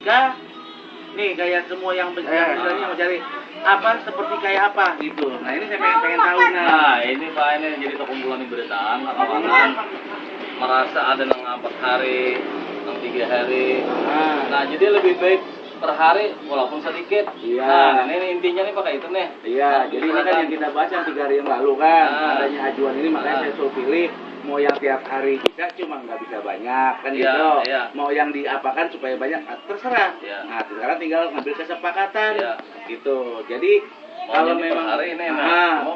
Kah? Nih kayak semua yang misalnya mau cari apa seperti kayak apa gitu. Nah ini saya pengen tahu Nah ini Pak, ini jadi terkumpulan beritaan lapangan merasa ada yang 4 hari, yang 3 hari. Nah jadi lebih baik per hari walaupun sedikit. Iya. Nah ini intinya nih pakai itu nih. Iya, Nah, jadi ini kan yang kita bahas yang 3 hari yang lalu kan, adanya ajuan ini makanya saya suruh pilih mau yang tiap hari bisa cuma nggak bisa banyak kan gitu. Mau yang diapakan supaya banyak terserah. Nah sekarang tinggal ngambil kesepakatan gitu. Jadi kalau memang hari ini,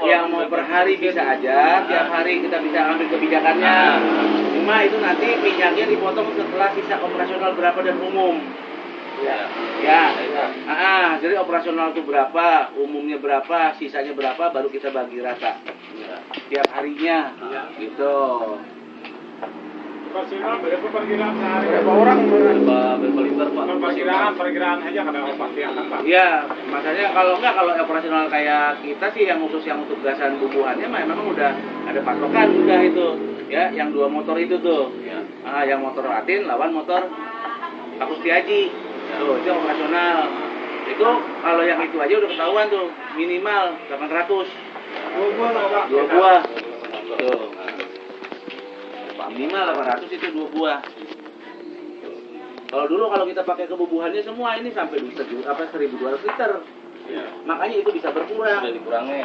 yang mau per hari bisa aja, tiap hari kita bisa ambil kebijakannya. Cuma itu nanti minyaknya dipotong setelah sisa operasional berapa dan umum. Jadi operasional itu berapa, umumnya berapa, sisanya berapa, baru kita bagi rata tiap harinya, gitu. Operasional berapa perkiraan sehari? Berapa orang? Berapa liter Pak? Perkiraan aja kada pasti akan Pak. Iya, makanya kalau operasional kayak kita sih yang khusus yang untuk gasan bubuhannya memang udah ada patokan udah itu, ya, yang 2 motor itu tuh, yang motor Latin lawan motor Pak Kustiaji. Tuh, itu operasional. Itu kalau yang itu aja udah ketahuan tuh, minimal 800. 2 buah lah Pak. 2 buah. Tuh. Minimal 800 itu 2 buah. Kalau dulu kalau kita pakai kebubuhannya semua ini sampai 1.200 liter. Makanya itu bisa berkurang. Sudah dikurangi.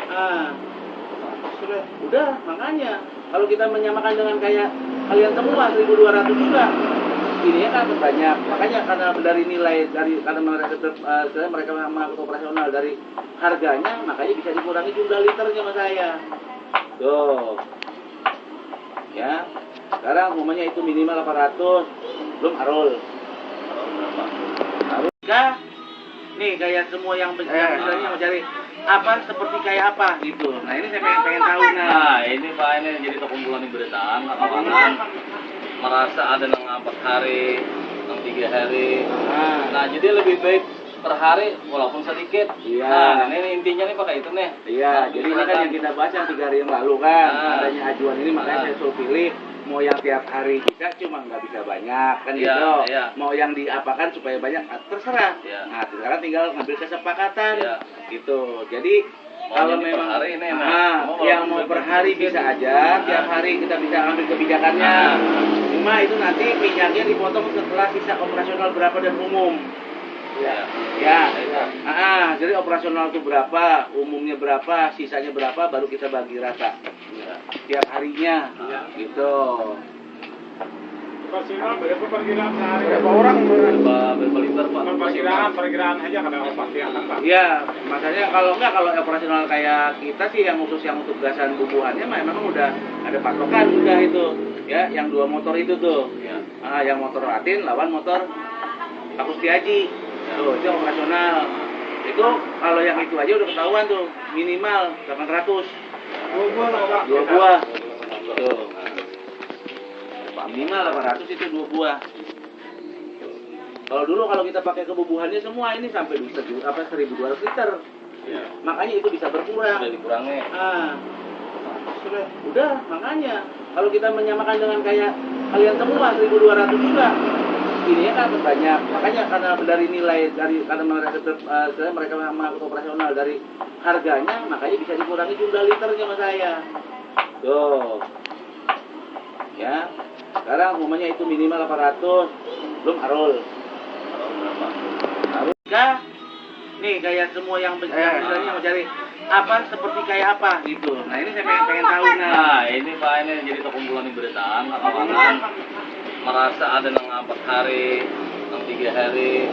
Udah, makanya kalau kita menyamakan dengan kayak kalian semua 1.200 juga. Ini kan banyak, makanya karena dari nilai karena mereka mengangkut operasional dari harganya, makanya bisa dikurangi jumlah liternya sama saya. Tuh, ya. Sekarang umumnya itu minimal 800, belum arul. Arul kah? Nih kayak semua yang misalnya mau cari apa seperti kayak apa gitu. Nah ini saya pengen tahu Nah ini Pak, ini jadi terkumpulan beritaan lapangan merasa ada yang 4 hari, yang 3 hari. Nah jadi lebih baik per hari walaupun sedikit. Nah ini intinya nih pakai itu nih. Iya, jadi ini kan yang kita bahas yang 3 hari yang lalu kan, adanya ajuan ini makanya saya suruh pilih mau yang tiap hari bisa cuma nggak bisa banyak kan gitu. Mau yang diapakan supaya banyak terserah. Nah sekarang tinggal ngambil kesepakatan gitu. Jadi kalau memang hari ini, yang mau per hari bisa aja, tiap hari kita bisa ambil kebijakannya. Cuma itu nanti minyaknya dipotong setelah sisa operasional berapa dan umum. Jadi operasional itu berapa, umumnya berapa, sisanya berapa, baru kita bagi rata tiap harinya, gitu. Operasional berapa perkiraan sehari? Berapa orang? Berapa liter Pak? Perkiraan aja kada pasti akan Pak. Iya, makanya kalau operasional kayak kita sih yang khusus yang untuk gasan bubuhannya memang udah ada patokan udah itu, ya, yang 2 motor itu tuh, yang motor Latin lawan motor Pak Kustiaji. Tuh, itu operasional. Itu kalau yang itu aja udah ketahuan tuh, minimal 800. 2 buah lah Pak. 2 buah. Tuh. Minimal 800 itu 2 buah. Kalau dulu kalau kita pakai kebubuhannya semua ini sampai 1.200 liter. Makanya itu bisa berkurang. Sudah dikurangi. Udah, makanya kalau kita menyamakan dengan kayak kalian semua 1.200 juga. Ini kan banyak, makanya karena dari nilai karena mereka mengangkut operasional dari harganya, makanya bisa dikurangi jumlah liternya sama saya. Tuh, ya. Sekarang umumnya itu minimal 800, belum arul. Arul kah? Nih kayak semua yang misalnya mau cari apa seperti kayak apa gitu. Nah ini saya pengen tahu Nah ini Pak, ini jadi terkumpulan beritaan lapangan merasa ada yang 4 hari, yang 3 hari.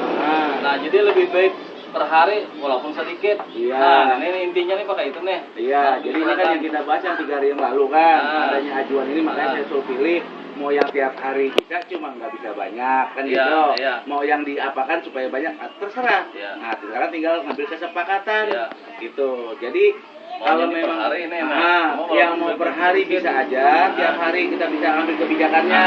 Nah jadi lebih baik per hari walaupun sedikit. Nah ini intinya nih pakai itu nih. Iya, jadi ini kan yang kita bahas yang 3 hari yang lalu kan, adanya ajuan ini makanya saya suruh pilih mau yang tiap hari bisa cuma nggak bisa banyak kan gitu. Mau yang diapakan supaya banyak terserah. Nah sekarang tinggal ngambil kesepakatan gitu. Jadi kalau memang hari ini, yang mau per hari bisa aja, tiap hari kita bisa ambil kebijakannya.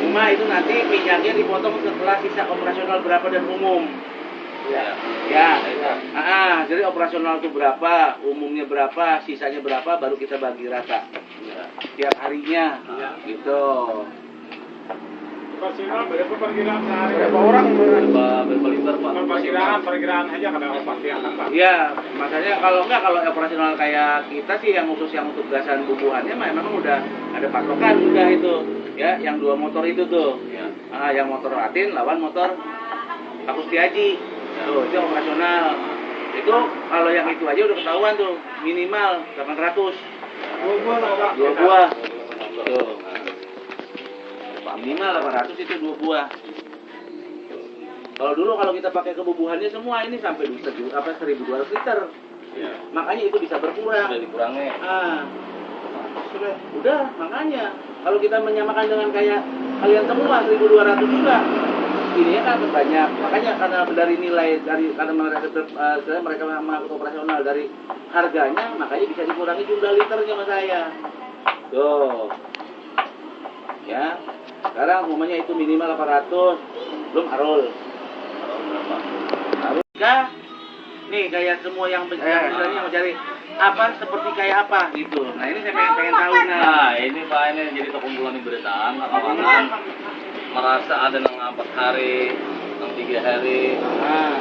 Cuma itu nanti minyaknya dipotong setelah sisa operasional berapa dan umum. Jadi operasional itu berapa, umumnya berapa, sisanya berapa, baru kita bagi rata tiap harinya, gitu. Operasional berapa perkiraan sehari? Berapa orang? Berapa perkiraan aja kadang pasti akan Pak. Iya, makanya kalau operasional kayak kita sih yang khusus yang untuk gasan bubuhannya memang udah ada patokan udah itu. Ya, yang 2 motor itu tuh. Ya. Yang motor Latin lawan motor Pak Kustiaji. Tuh, itu operasional. Itu kalau yang itu aja udah ketahuan tuh, minimal 800. 2 buah lah Pak. 2 buah. Tuh. Minimal 800 itu 2 buah. Kalau dulu kalau kita pakai kebubuhannya semua ini sampai 1.200 liter. Ya. Makanya itu bisa berkurang. Udah dikurangi. Udah, makanya kalau kita menyamakan dengan kayak kalian semua 1.200 juga, ini kan banyak. Makanya karena dari nilai karena mereka mengangkut operasional dari harganya, makanya bisa dikurangi jumlah liternya sama saya. Tuh, ya. Sekarang umumnya itu minimal 800, belum arul. Arul enggak? Nih kayak semua yang misalnya mau cari apa seperti kayak apa gitu. Nah ini saya pengen tahu Nah, ini Pak, ini jadi terkumpulan beritaan kawan-kawan merasa ada yang 4 hari, yang 3 hari.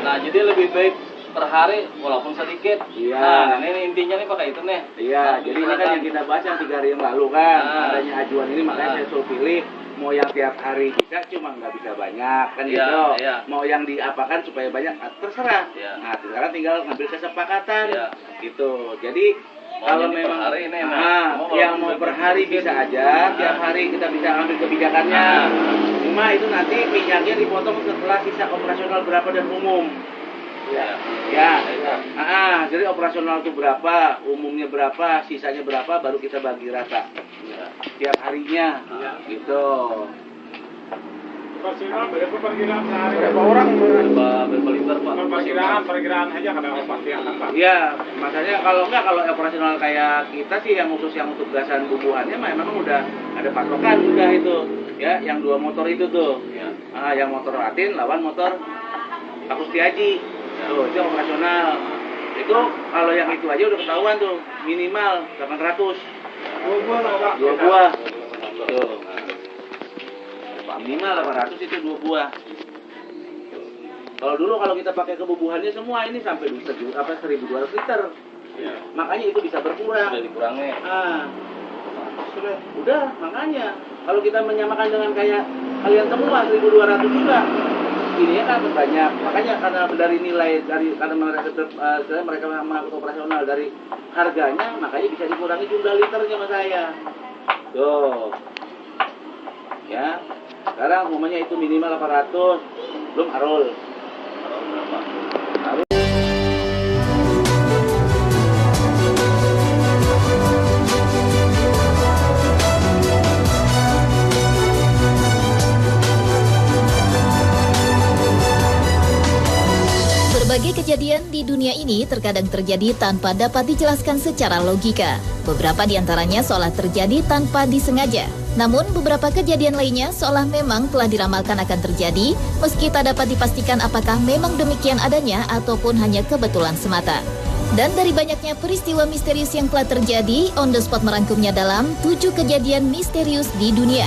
Nah, jadi lebih baik per hari walaupun sedikit. Iya. Nah, ini intinya nih pakai itu nih. Iya, Nah, jadi ini kan yang kita bahas yang 3 hari yang lalu kan, adanya ajuan ini makanya saya suruh pilih mau yang tiap hari bisa cuma nggak bisa banyak kan Iya, gitu. iya. Mau yang diapakan supaya banyak terserah. Iya. Nah, sekarang tinggal ngambil kesepakatan Iya. gitu. Jadi Mau kalau jadi per memang hari ini, mau yang walaupun mau per sedikit. hari bisa aja, tiap hari kita bisa ambil kebijakannya. Cuma itu nanti minyaknya dipotong setelah sisa operasional berapa dan umum. Ya. Ya, jadi operasional itu berapa, umumnya berapa, sisanya berapa, baru kita bagi rata. Tiap harinya, gitu. Operasional berapa perkiraan sehari? Berapa orang? Berapa liter Pak? Perkiraan aja kadang pasti akan Pak. Iya, makanya kalau operasional kayak kita sih yang khusus yang untuk gasan bubuhannya memang udah ada patokan udah itu. Ya, yang 2 motor itu tuh. Ya. Yang motor Latin lawan motor Pak Kustiaji. Tuh, itu operasional. Itu kalau yang itu aja udah ketahuan tuh, minimal 800. 2 buah lah Pak. 2 buah. Tuh. Minimal 800 itu 2 buah. Kalau dulu kalau kita pakai kebubuhannya semua ini sampai 1.200 liter. Ya. Makanya itu bisa berkurang. Udah dikurangi. Udah, makanya kalau kita menyamakan dengan kayak kalian semua 1.200 juga, ini kan banyak. Makanya karena dari nilai karena mereka mengangkut operasional dari harganya, makanya bisa dikurangi jumlah liternya sama saya. Tuh, ya. Sekarang umumnya itu minimal 800, belum arul. Arul. Berbagai kejadian di dunia ini terkadang terjadi tanpa dapat dijelaskan secara logika. Beberapa di antaranya seolah terjadi tanpa disengaja. Namun beberapa kejadian lainnya seolah memang telah diramalkan akan terjadi, meski tak dapat dipastikan apakah memang demikian adanya ataupun hanya kebetulan semata. Dan dari banyaknya peristiwa misterius yang telah terjadi, On The Spot merangkumnya dalam 7 kejadian misterius di dunia.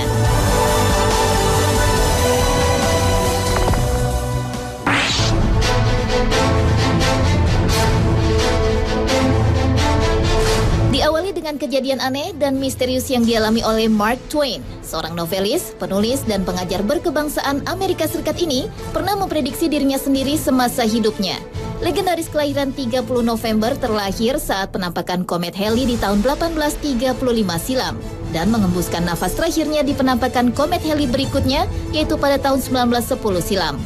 Diawali dengan kejadian aneh dan misterius yang dialami oleh Mark Twain. Seorang novelis, penulis, dan pengajar berkebangsaan Amerika Serikat ini pernah memprediksi dirinya sendiri semasa hidupnya. Legendaris kelahiran 30 November terlahir saat penampakan komet Halley di tahun 1835 silam dan mengembuskan nafas terakhirnya di penampakan komet Halley berikutnya, yaitu pada tahun 1910 silam.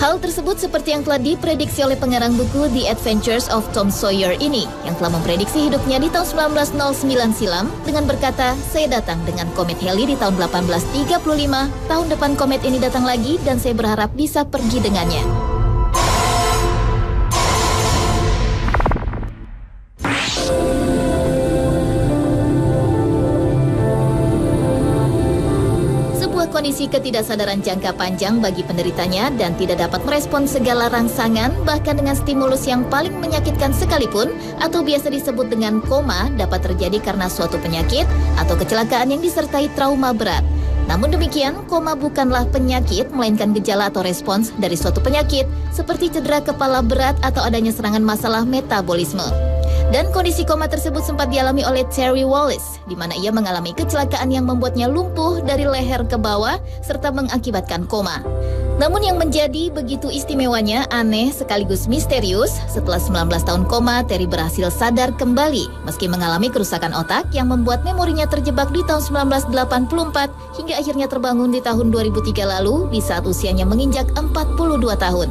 Hal tersebut seperti yang telah diprediksi oleh pengarang buku The Adventures of Tom Sawyer ini, yang telah memprediksi hidupnya di tahun 1909 silam dengan berkata, "Saya datang dengan komet Halley di tahun 1835, tahun depan komet ini datang lagi dan saya berharap bisa pergi dengannya." Kondisi ketidaksadaran jangka panjang bagi penderitanya dan tidak dapat merespon segala rangsangan, bahkan dengan stimulus yang paling menyakitkan sekalipun, atau biasa disebut dengan koma, dapat terjadi karena suatu penyakit atau kecelakaan yang disertai trauma berat. Namun demikian, koma bukanlah penyakit, melainkan gejala atau respons dari suatu penyakit seperti cedera kepala berat atau adanya serangan masalah metabolisme. Dan kondisi koma tersebut sempat dialami oleh Terry Wallace, di mana ia mengalami kecelakaan yang membuatnya lumpuh dari leher ke bawah serta mengakibatkan koma. Namun yang menjadi begitu istimewanya, aneh sekaligus misterius, setelah 19 tahun koma, Terry berhasil sadar kembali meski mengalami kerusakan otak yang membuat memorinya terjebak di tahun 1984 hingga akhirnya terbangun di tahun 2003 lalu di saat usianya menginjak 42 tahun.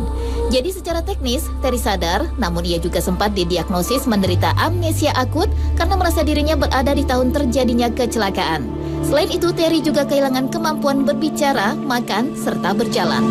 Jadi secara teknis, Terry sadar, namun ia juga sempat didiagnosis menderita amnesia akut karena merasa dirinya berada di tahun terjadinya kecelakaan. Selain itu, Terry juga kehilangan kemampuan berbicara, makan, serta berjalan.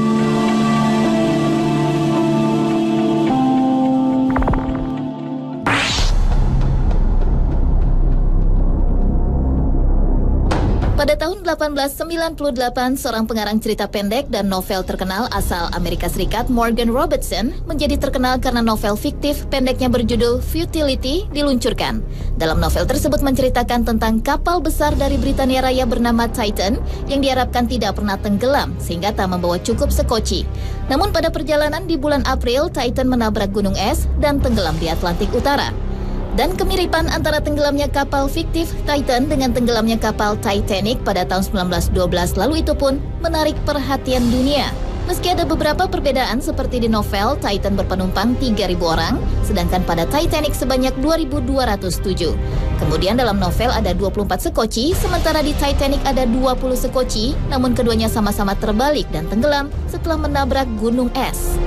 Pada tahun 1898, seorang pengarang cerita pendek dan novel terkenal asal Amerika Serikat, Morgan Robertson, menjadi terkenal karena novel fiktif pendeknya berjudul Futility diluncurkan. Dalam novel tersebut menceritakan tentang kapal besar dari Britania Raya bernama Titan yang diharapkan tidak pernah tenggelam sehingga tak membawa cukup sekoci. Namun pada perjalanan di bulan April, Titan menabrak gunung es dan tenggelam di Atlantik Utara. Dan kemiripan antara tenggelamnya kapal fiktif Titan dengan tenggelamnya kapal Titanic pada tahun 1912 lalu itu pun menarik perhatian dunia. Meski ada beberapa perbedaan seperti di novel, Titan berpenumpang 3.000 orang, sedangkan pada Titanic sebanyak 2.207. Kemudian dalam novel ada 24 sekoci, sementara di Titanic ada 20 sekoci, namun keduanya sama-sama terbalik dan tenggelam setelah menabrak gunung es.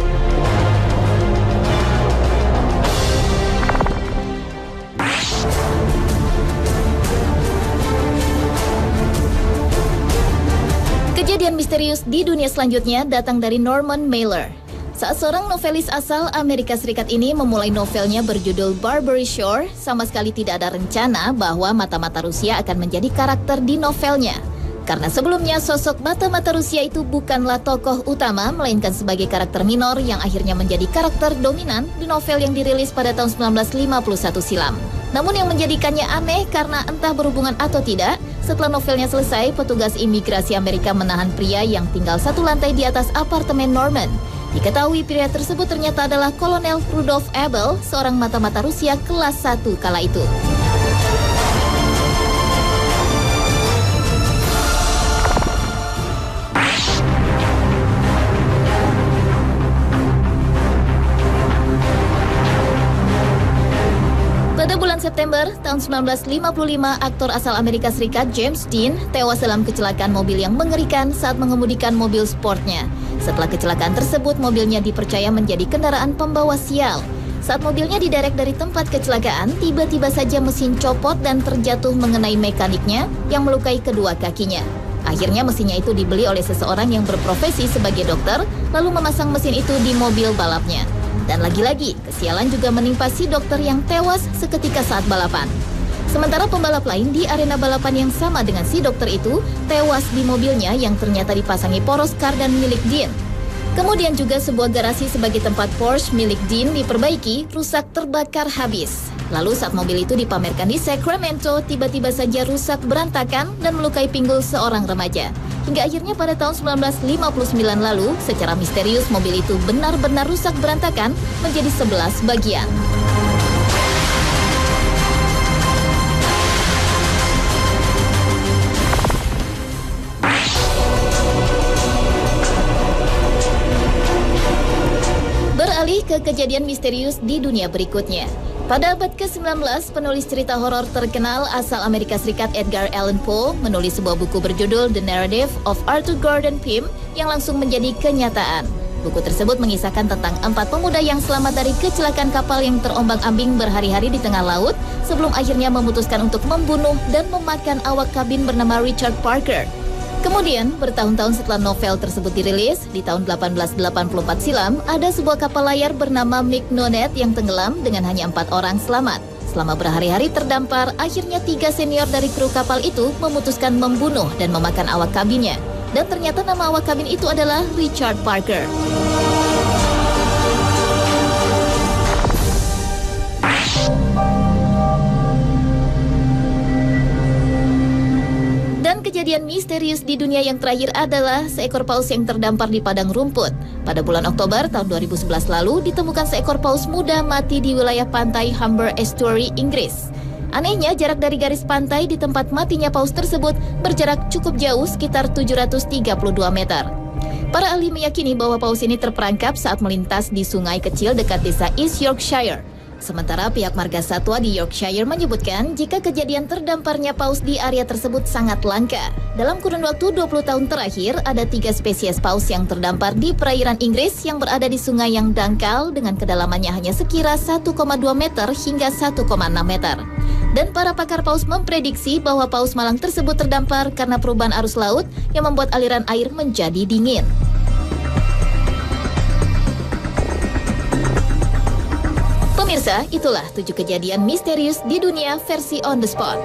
Kejadian misterius di dunia selanjutnya datang dari Norman Mailer. Saat seorang novelis asal Amerika Serikat ini memulai novelnya berjudul Barbary Shore, sama sekali tidak ada rencana bahwa mata-mata Rusia akan menjadi karakter di novelnya. Karena sebelumnya sosok mata-mata Rusia itu bukanlah tokoh utama, melainkan sebagai karakter minor yang akhirnya menjadi karakter dominan di novel yang dirilis pada tahun 1951 silam. Namun yang menjadikannya aneh karena entah berhubungan atau tidak, setelah novelnya selesai, petugas imigrasi Amerika menahan pria yang tinggal satu lantai di atas apartemen Norman. Diketahui pria tersebut ternyata adalah Kolonel Rudolf Abel, seorang mata-mata Rusia kelas 1 kala itu. Pada bulan September tahun 1955, aktor asal Amerika Serikat James Dean tewas dalam kecelakaan mobil yang mengerikan saat mengemudikan mobil sportnya. Setelah kecelakaan tersebut, mobilnya dipercaya menjadi kendaraan pembawa sial. Saat mobilnya diderek dari tempat kecelakaan, tiba-tiba saja mesin copot dan terjatuh mengenai mekaniknya yang melukai kedua kakinya. Akhirnya mesinnya itu dibeli oleh seseorang yang berprofesi sebagai dokter, lalu memasang mesin itu di mobil balapnya. Dan lagi-lagi, kesialan juga menimpa si dokter yang tewas seketika saat balapan. Sementara pembalap lain di arena balapan yang sama dengan si dokter itu tewas di mobilnya yang ternyata dipasangi poros kardan milik Dean. Kemudian juga sebuah garasi sebagai tempat Porsche milik Dean diperbaiki, rusak terbakar habis. Lalu saat mobil itu dipamerkan di Sacramento, tiba-tiba saja rusak berantakan dan melukai pinggul seorang remaja. Hingga akhirnya pada tahun 1959 lalu, secara misterius mobil itu benar-benar rusak berantakan menjadi 11 bagian. Beralih ke kejadian misterius di dunia berikutnya. Pada abad ke-19, penulis cerita horor terkenal asal Amerika Serikat Edgar Allan Poe menulis sebuah buku berjudul The Narrative of Arthur Gordon Pym yang langsung menjadi kenyataan. Buku tersebut mengisahkan tentang 4 pemuda yang selamat dari kecelakaan kapal yang terombang-ambing berhari-hari di tengah laut sebelum akhirnya memutuskan untuk membunuh dan memakan awak kabin bernama Richard Parker. Kemudian, bertahun-tahun setelah novel tersebut dirilis, di tahun 1884 silam, ada sebuah kapal layar bernama Mignonet yang tenggelam dengan hanya 4 orang selamat. Selama berhari-hari terdampar, akhirnya 3 senior dari kru kapal itu memutuskan membunuh dan memakan awak kabinnya. Dan ternyata nama awak kabin itu adalah Richard Parker. kejadian misterius di dunia yang terakhir adalah seekor paus yang terdampar di padang rumput. Pada bulan Oktober tahun 2011 lalu, ditemukan seekor paus muda mati di wilayah pantai Humber Estuary, Inggris. Anehnya, jarak dari garis pantai di tempat matinya paus tersebut berjarak cukup jauh, sekitar 732 meter. Para ahli meyakini bahwa paus ini terperangkap saat melintas di sungai kecil dekat desa East Yorkshire. Sementara pihak marga satwa di Yorkshire menyebutkan jika kejadian terdamparnya paus di area tersebut sangat langka. Dalam kurun waktu 20 tahun terakhir, ada 3 spesies paus yang terdampar di perairan Inggris yang berada di sungai yang dangkal dengan kedalamannya hanya sekira 1,2 meter hingga 1,6 meter. Dan para pakar paus memprediksi bahwa paus malang tersebut terdampar karena perubahan arus laut yang membuat aliran air menjadi dingin. Pemirsa, itulah 7 kejadian misterius di dunia versi On The Spot.